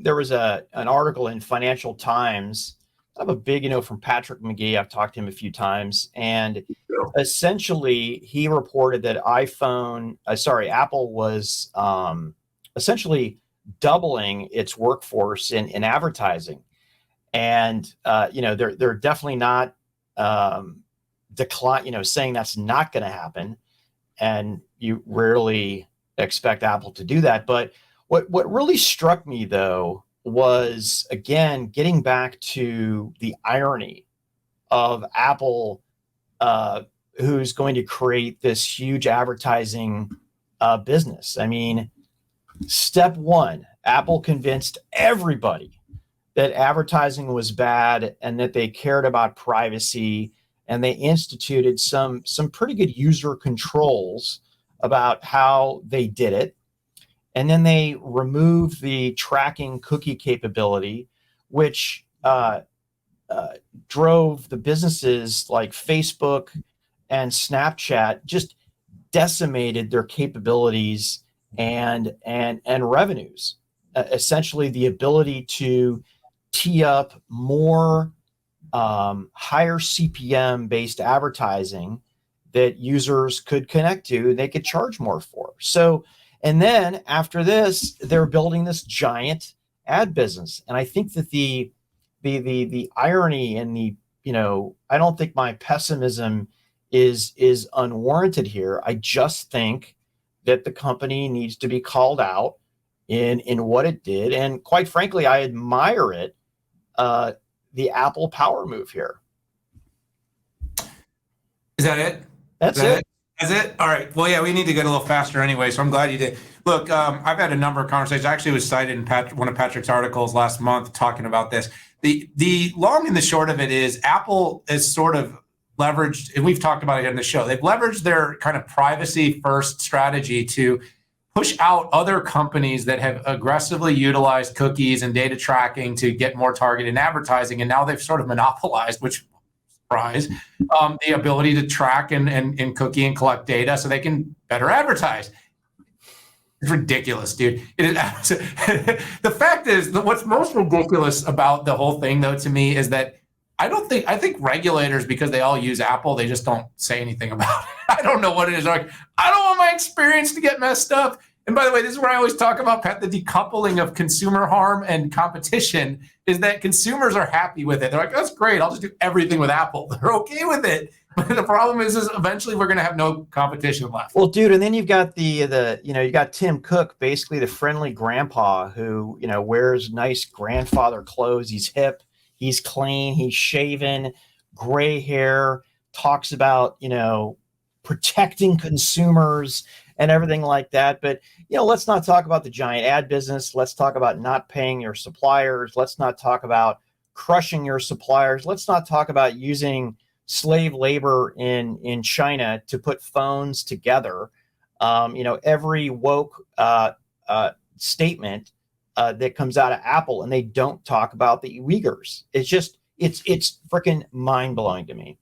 There was an article in Financial Times. I'm a big, from Patrick McGee. I've talked to him a few times, and essentially he reported that Apple was essentially doubling its workforce in advertising, and they're definitely not saying that's not going to happen, and you rarely expect Apple to do that. But what really struck me though was, again, getting back to the irony of Apple, who's going to create this huge advertising business. I mean, step one, Apple convinced everybody that advertising was bad and that they cared about privacy, and they instituted some pretty good user controls about how they did it. And then they removed the tracking cookie capability, which drove the businesses like Facebook and Snapchat, just decimated their capabilities and revenues. Essentially, the ability to tee up more higher CPM based advertising that users could connect to, and they could charge more for. So, and then after this, they're building this giant ad business. And I think that the irony and I don't think my pessimism is unwarranted here. I just think that the company needs to be called out in what it did, and quite frankly, I admire it. The Apple power move here. Is that it? That's it. Is it? All right. Well, yeah, we need to get a little faster anyway, so I'm glad you did. Look, I've had a number of conversations. I actually was cited in one of Patrick's articles last month talking about this. The long and the short of it is Apple is sort of leveraged, and we've talked about it in the show, they've leveraged their kind of privacy first strategy to push out other companies that have aggressively utilized cookies and data tracking to get more targeted advertising. And now they've sort of monopolized, which, surprise, the ability to track and cookie and collect data so they can better advertise. It's ridiculous, dude. The fact is that what's most ridiculous about the whole thing, though, to me, is that I think regulators, because they all use Apple, they just don't say anything about it. I don't know what it is. They're like, I don't want my experience to get messed up. And by the way, this is where I always talk about, Pat, the decoupling of consumer harm and competition is that consumers are happy with it. They're like, that's great. I'll just do everything with Apple. They're okay with it. But the problem is eventually we're going to have no competition left. Well, dude, and then you've got you got Tim Cook, basically the friendly grandpa who, wears nice grandfather clothes. He's hip. He's clean. He's shaven, gray hair, talks about, protecting consumers and everything like that. But, let's not talk about the giant ad business. Let's talk about not paying your suppliers. Let's not talk about crushing your suppliers. Let's not talk about using slave labor in China to put phones together. Every woke statement that comes out of Apple, and they don't talk about the Uyghurs. It's freaking mind blowing to me.